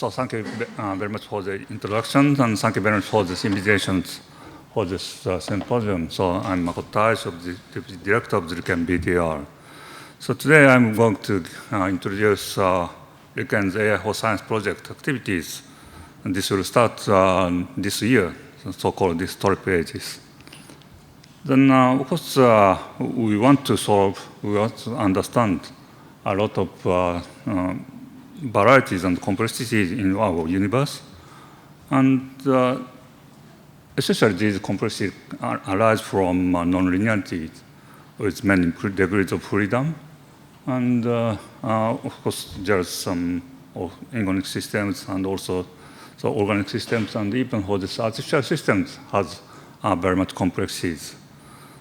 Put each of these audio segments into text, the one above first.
So thank you very much for the introduction, and thank you very much for this invitation for this symposium. So I'm Makoto Taiji, the Deputy Director of the RIKEN BTR. So today I'm going to introduce RIKEN's AI for Science project activities. And this will start this year, so-called these story pages. Then, of course, we want to understand a lot of varieties and complexities in our universe. And essentially, these complexities arise from non-linearity with many degrees of freedom. And of course, there's some inorganic systems and also organic systems, and even for the artificial systems has very much complexities.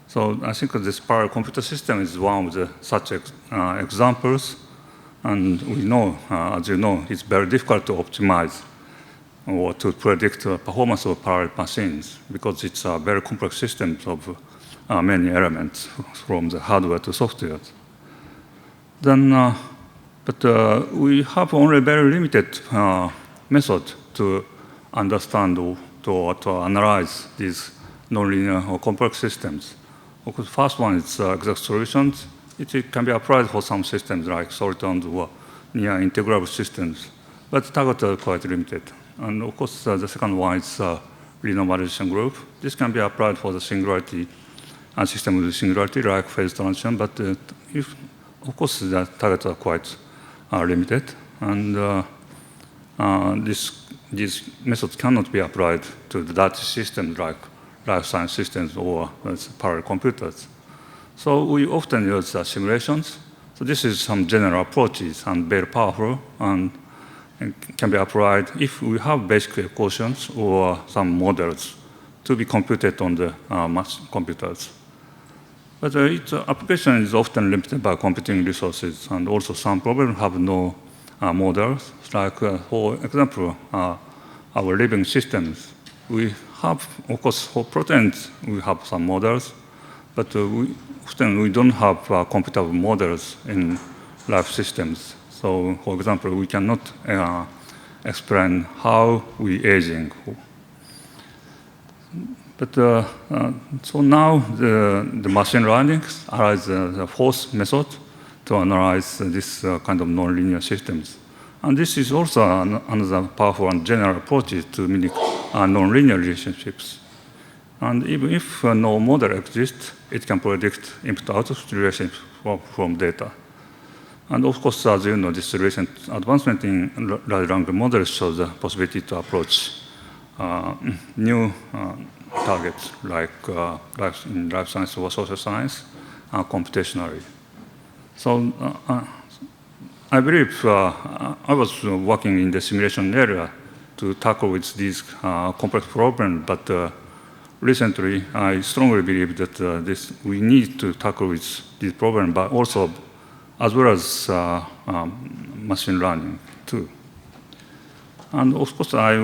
So I think this parallel computer system is one of the such examples. And we know, as you know, it's very difficult to optimize or to predict the performance of parallel machines because it's a very complex system of many elements from the hardware to software. Then, but we have only very limited method to understand or to analyze these nonlinear or complex systems. Of course, the first one is exact solutions. It can be applied for some systems like solitons or near integrable systems, but the targets are quite limited. And of course, the second one is renormalization group. This can be applied for the singularity and system with singularity, like phase transition, but of course, the targets are quite limited. And these methods cannot be applied to the large systems like life science systems or parallel computers. So we often use simulations. So this is some general approaches and very powerful and can be applied if we have basic equations or some models to be computed on the mass computers. But its application is often limited by computing resources, and also some problems have no models. Like, for example, our living systems. We have, of course, for proteins, we have some models, but often we don't have computable models in life systems. So, for example, we cannot explain how we aging. But so now the machine learning allows the fourth method to analyze this kind of nonlinear systems. And this is also another powerful and general approach to mimic nonlinear relationships. And even if no model exists, it can predict input-output relations from data. And of course, as you know, this recent advancement in large language models shows the possibility to approach new targets like in life science or social science computationally. So I believe I was working in the simulation area to tackle with these complex problems, but recently I strongly believe that we need to tackle with this problem, but also as well as machine learning too. And of course, I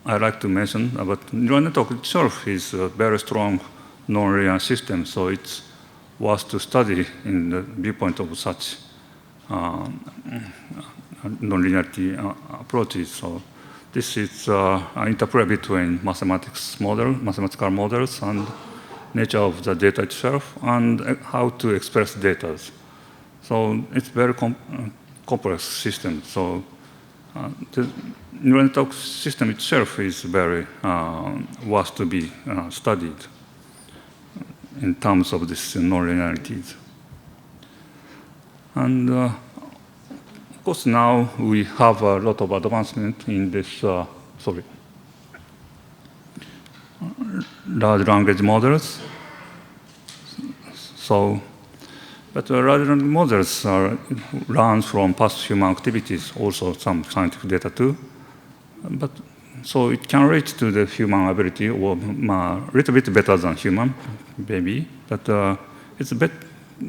like to mention about neural network itself is a very strong nonlinear system, so it's worth to study in the viewpoint of such nonlinearity approaches. So this is an interplay between mathematical models, and nature of the data itself, and how to express data. So it's very complex system. So the neural network system itself is very worth to be studied in terms of this nonlinearities. And of course, now we have a lot of advancement in this, large language models. So, but large language models learn from past human activities, also some scientific data too. But so it can reach to the human ability, or a little bit better than human, maybe. But it's a bit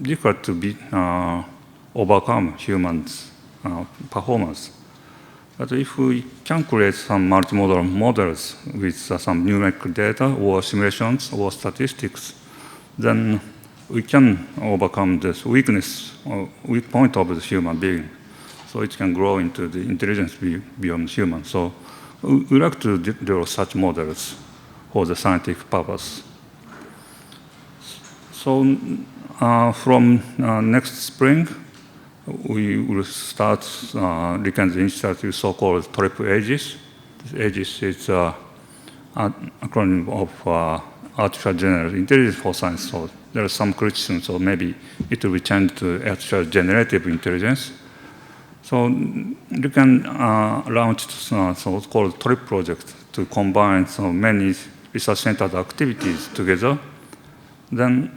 difficult to overcome humans' performance. But if we can create some multimodal models with some numerical data or simulations or statistics, then we can overcome this weakness or weak point of the human being. so it can grow into the intelligence beyond human. So we like to develop such models for the scientific purpose. So from next spring, we will start RIKEN's initiative, so-called Triple AGIS. AGIS is an acronym of Artificial General Intelligence for Science. So there are some criticism, so maybe it will be changed to Artificial Generative Intelligence. So RIKEN launched so-called TRIP project to combine so many research-centered activities together. Then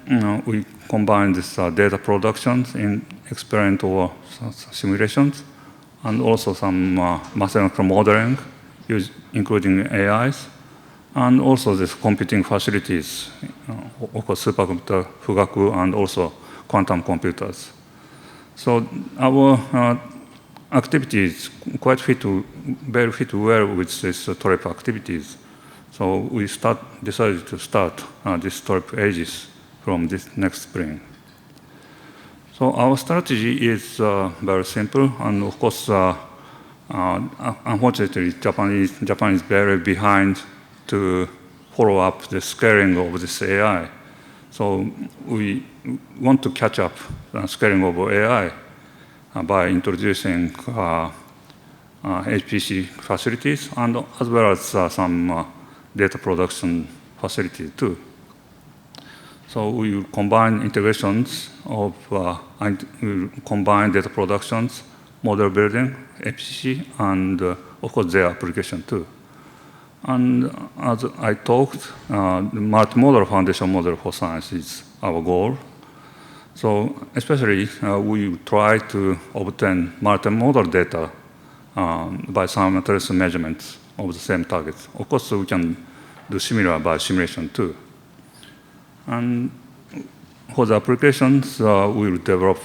we combine this data production in experimental simulations, and also some mathematical modeling, including AIs, and also this computing facilities, of course, supercomputer, Fugaku, and also quantum computers. So our activities quite very fit well with this TRIP activities. So we decided to start this TRIP AGIS from this next spring. So our strategy is very simple, and of course, unfortunately, Japan is very behind to follow up the scaling of this AI. So we want to catch up the scaling of AI by introducing HPC facilities, and as well as some data production facility too. So we will combine integrations of combine data productions, model building, HPC, and of course their application too. And as I talked, the multimodal foundation model for science is our goal. So especially we try to obtain multimodal data by simultaneous measurements of the same targets. Of course, we can do similar by simulation too. And for the applications, we will develop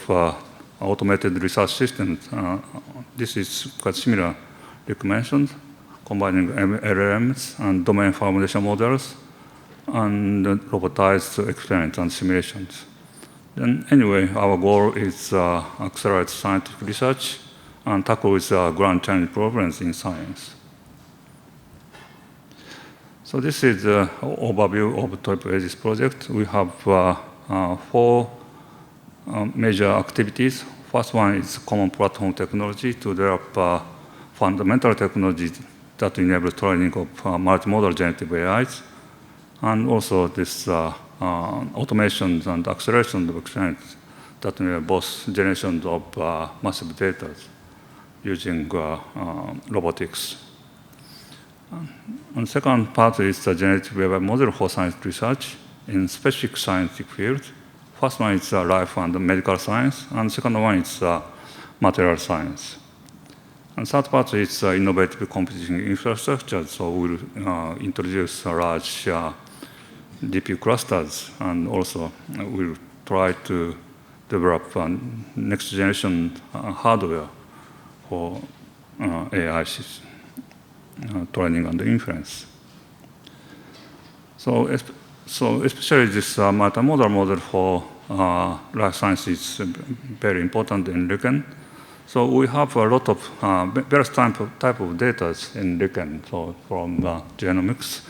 automated research systems. This is quite similar, like mentioned, combining LLMs and domain foundation models and robotized experiments and simulations. Then anyway, our goal is accelerate scientific research and tackle with grand challenge problems in science. So this is the overview of Triple AGIS project. We have 4 major activities. First one is common platform technology to develop fundamental technologies that enable training of multimodal generative AIs, and also this automation and acceleration of experiments that enable both generations of massive data using robotics. And second part is the generative AI model for science research in specific scientific fields. First one is life and medical science, and second one is material science. And third part is innovative computing infrastructure. So we'll introduce large GPU clusters, and also we'll try to develop next generation hardware for AI training and inference. So especially this multimodal model for life sciences is very important in RIKEN. So we have a lot of various type of data in RIKEN, so from genomics,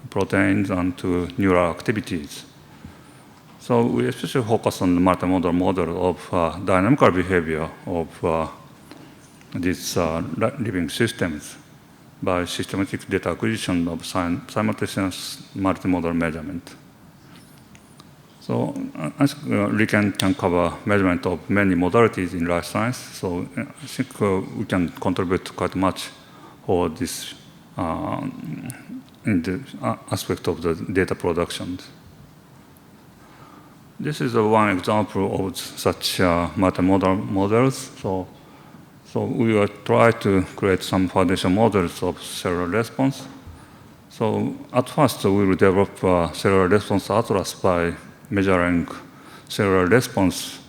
proteins, and to neural activities. So we especially focus on the multimodal model of dynamical behavior of these living systems by systematic data acquisition of simultaneous multimodal measurement. So RIKEN can cover measurement of many modalities in life science. So I think we can contribute quite much for this in the aspect of the data production. This is one example of such multimodal models. So we will try to create some foundation models of cellular response. So at first, we will develop cellular response atlas by measuring cellular response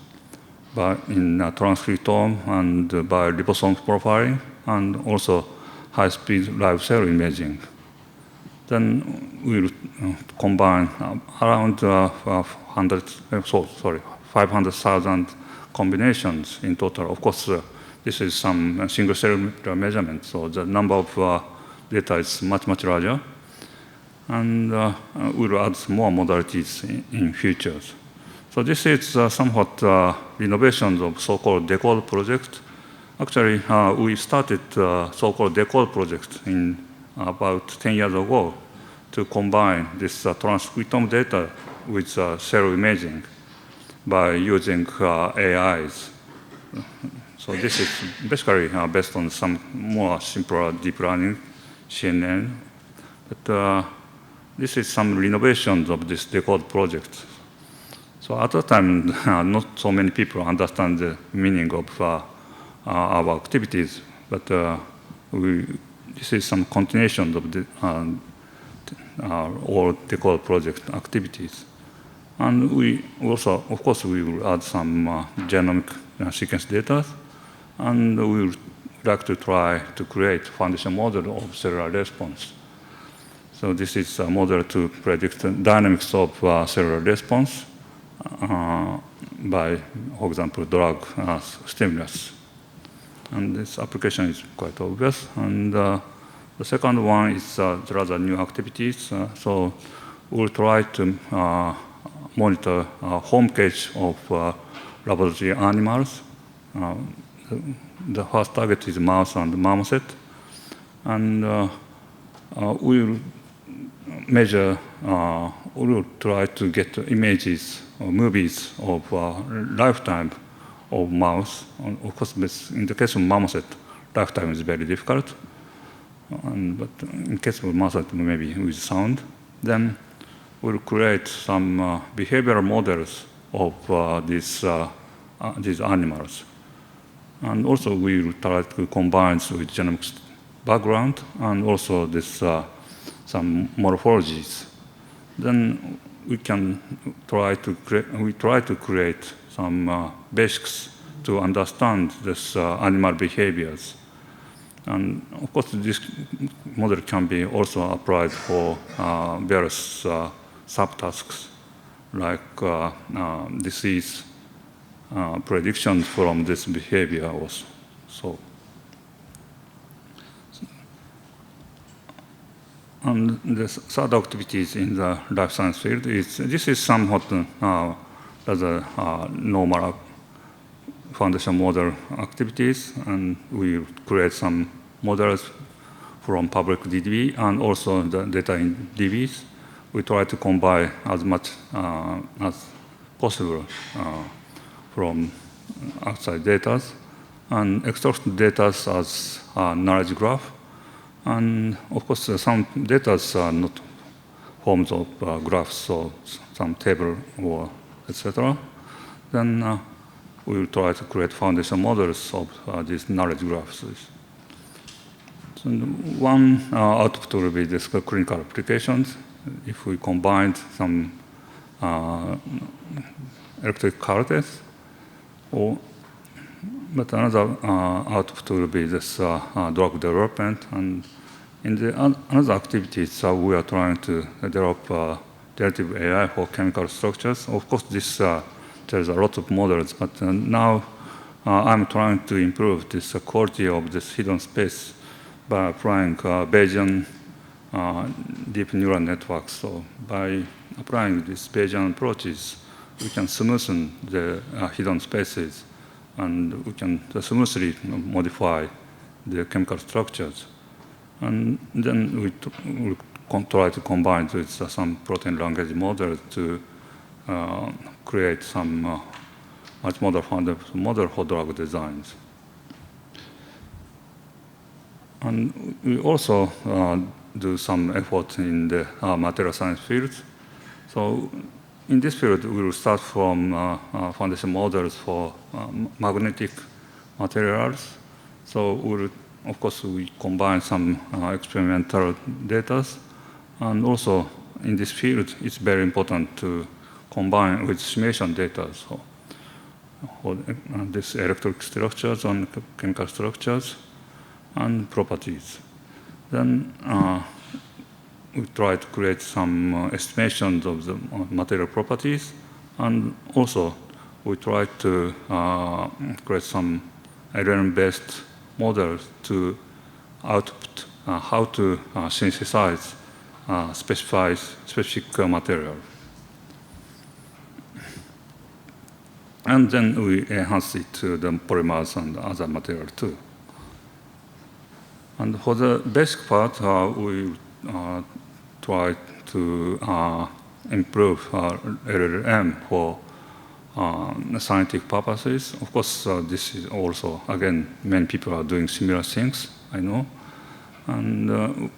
in transcriptome and by ribosome profiling, and also high-speed live cell imaging. Then we will combine around 500,000 combinations in total. Of course, this is some single cellular measurement, so the number of data is much, much larger. And we'll add more modalities in futures. So this is somewhat innovations of so-called decode project. Actually, we started so-called decode project in about 10 years ago to combine this transcriptome data with cell imaging by using AIs. So this is basically based on some more simpler deep learning, CNN. But this is some innovations of this decode project. So at the time, not so many people understand the meaning of our activities, but this is some continuation of the all decode project activities. And we also, of course, we will add some genomic sequence data, and we would like to try to create foundation model of cellular response. So this is a model to predict the dynamics of cellular response by, for example, drug stimulus. And this application is quite obvious. And the second one is rather new activities. So we'll try to monitor home cage of laboratory animals. The first target is mouse and marmoset. And we'll measure, we'll try to get images or movies of lifetime of mouse. Of course, in the case of marmoset, lifetime is very difficult. But in case of marmoset, maybe with sound, then we'll create some behavioral models of these animals. And also we will try to combine with genomics background and also this some morphologies. Then we can try to create some basics to understand this animal behaviors. And of course, this model can be also applied for various subtasks like disease predictions from this behavior also. So, and the third activities in the life science field is, this is somewhat rather normal foundation model activities, and we create some models from public DB and also the data in DBs. We try to combine as much as possible from outside data and extract data as knowledge graph. And of course, some data are not forms of graphs, so some table or etc. Then we will try to create foundation models of these knowledge graphs. So one output will be this clinical applications. If we combine some electric car tests, but another output will be this drug development. And in the another activities, we are trying to develop generative AI for chemical structures. Of course, this there's a lot of models, but now I'm trying to improve this quality of this hidden space by applying Bayesian deep neural networks. So by applying these Bayesian approaches, we can smoothen the hidden spaces, and we can smoothly modify the chemical structures. And then we try to combine with some protein language model to create some much more founded model for drug designs. And we also do some effort in the material science field. So in this field, we will start from foundation models for magnetic materials. So of course, we combine some experimental data. And also, in this field, it's very important to combine with simulation data. So for these electric structures and chemical structures and properties. Then we try to create some estimations of the material properties, and also we try to create some LLM-based models to output how to synthesize specific material. And then we enhance it to the polymers and other material too. And for the basic part, we try to improve LLM for scientific purposes. Of course, this is also, again, many people are doing similar things, I know. And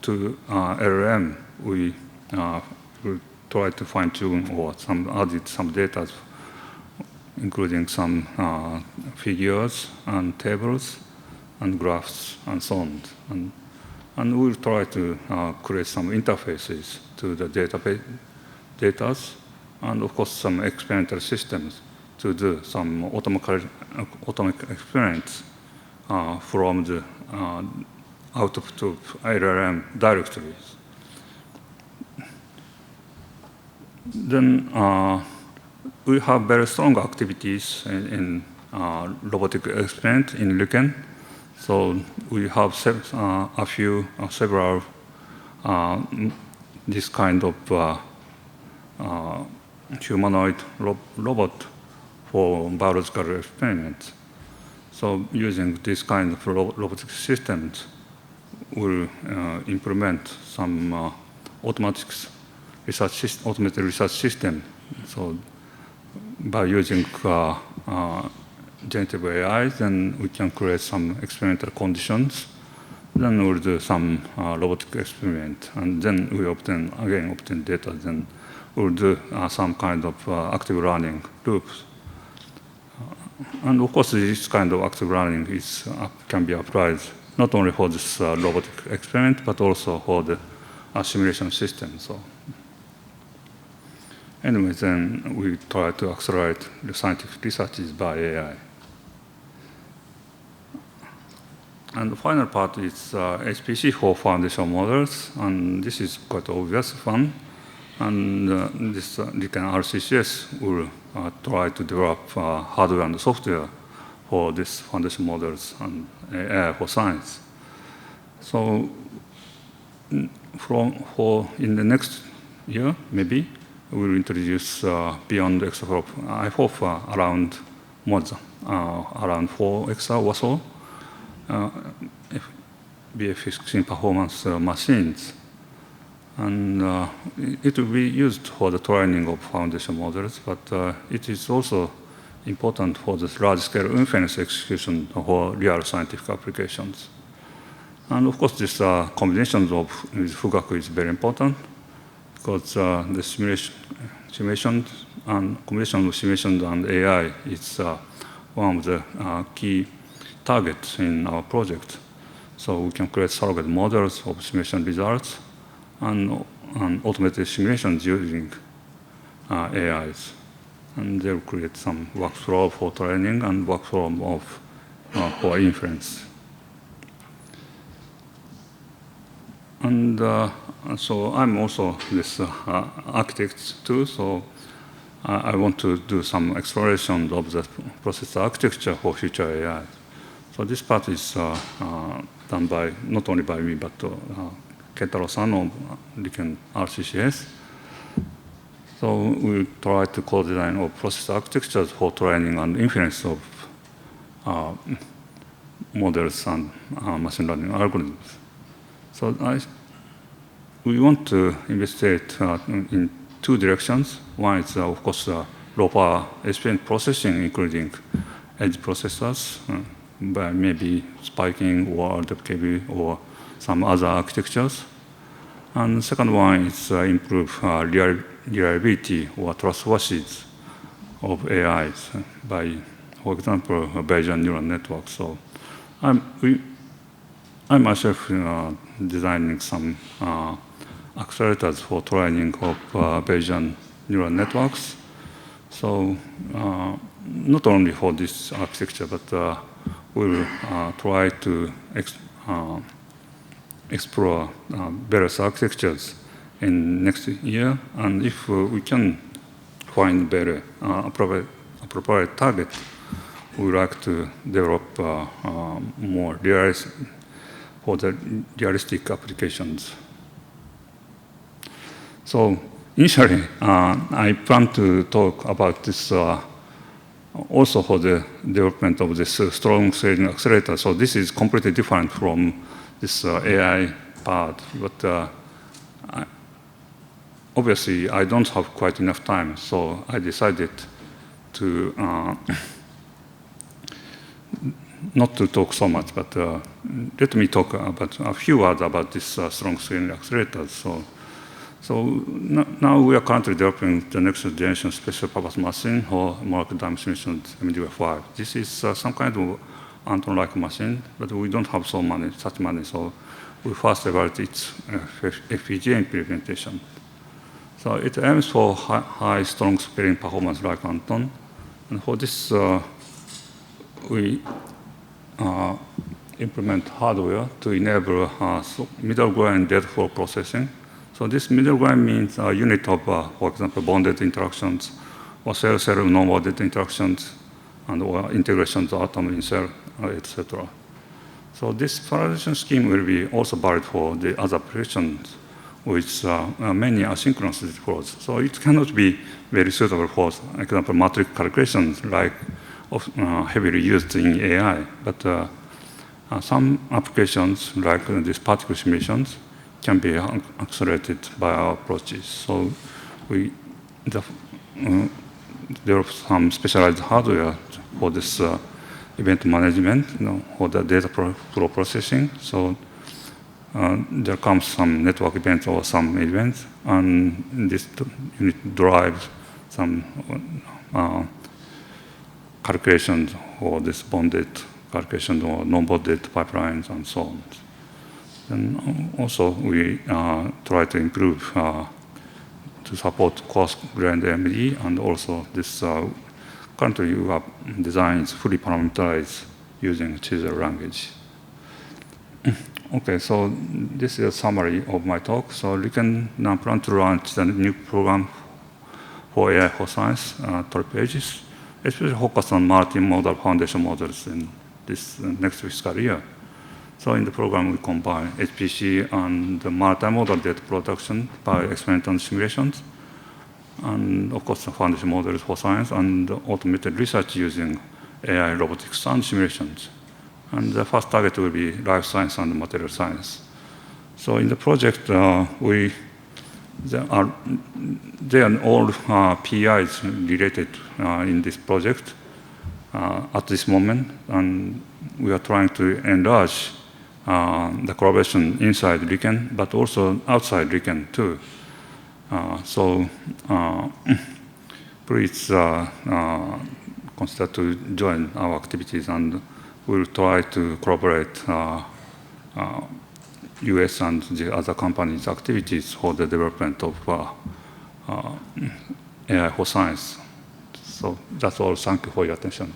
to LLM, we try to fine-tune or added some data, including some figures and tables and graphs and so on. And we'll try to create some interfaces to the data, and of course some experimental systems to do some automatic experiments from the output of LLM directories. Then we have very strong activities in robotic experiment in RIKEN. So we have several this kind of humanoid robot for biological experiments. So using this kind of robotic systems, we'll implement some automated research system. So by using generative AI, then we can create some experimental conditions. Then we'll do some robotic experiment, and then we obtain data. Then we'll do some kind of active learning loops. And of course, this kind of active learning can be applied not only for this robotic experiment, but also for the simulation system. So anyway, then we try to accelerate the scientific researches by AI. And the final part is HPC for foundation models, and this is quite obvious one. And this RIKEN R-CCS will try to develop hardware and software for these foundation models and AI for science. So in the next year, maybe, we will introduce beyond exaflop, I hope around 4 exa or so, BF16 performance machines. And it will be used for the training of foundation models, but it is also important for the large-scale inference execution for real scientific applications. And of course, this combination with Fugaku is very important, because the simulation and combination of simulation and AI is one of the key targets in our project. So we can create surrogate models of simulation results and automated simulations using AIs. And they'll create some workflow for training and workflow for inference. And so I'm also this architect too, so I want to do some exploration of the processor architecture for future AI. So this part is done by, not only by me, but Kentaro-san of RIKEN R-CCS. So we try to co-design of process architectures for training and inference of models and machine learning algorithms. So we want to investigate in two directions. One is, of course, low power experience processing, including edge processors, by maybe spiking or RWKB or some other architectures. And the second one is improve reliability or trustworthiness of AIs by, for example, Bayesian neural networks. So I myself designing some accelerators for training of Bayesian neural networks. So not only for this architecture, but we'll try to explore various architectures in next year. And if we can find better appropriate target, we would like to develop more for the realistic applications. So initially, I plan to talk about this also for the development of this strong scaling accelerator. So this is completely different from this AI part, but obviously I don't have quite enough time, so I decided to not to talk so much, but let me talk about a few words about this strong scaling accelerators. So now we are currently developing the next generation special purpose machine for molecular dimensions MDY5. This is some kind of Anton-like machine, but we don't have such money, so we first evaluate its FPGA implementation. So it aims for high strong scaling performance like Anton, and for this we implement hardware to enable middle ground data flow processing. So this middle ground means a unit of, for example, bonded interactions, or cell-cell non-bonded interactions, and or integrations of atom in cell, etc. So this parallelization scheme will be also valid for the other applications, which many asynchronous flows. So it cannot be very suitable for, for example, matrix calculations like heavily used in AI. But some applications, like these particle simulations, can be accelerated by our approaches. So we develop some specialized hardware for this event management, for the data flow processing. So there comes some network events or some events, and this unit drives some calculations for this bonded calculations or non-bonded pipelines and so on. And also we try to improve to support coarse-grained AMD, and also this currently we have designs fully parameterized using Chisel language. Okay, so this is a summary of my talk. So RIKEN now plan to launch the new program for AI for science, 12 pages, especially focused on multimodal foundation models in this next fiscal year. So in the program, we combine HPC and the multimodal data production by experimental simulations, and of course the foundation models for science and automated research using AI, robotics, and simulations. And the first target will be life science and material science. So in the project, they are all PIs related in this project at this moment, and we are trying to enlarge the collaboration inside RIKEN, but also outside RIKEN too. So please consider to join our activities, and we'll try to collaborate US and the other companies' activities for the development of AI for science. So that's all. Thank you for your attention.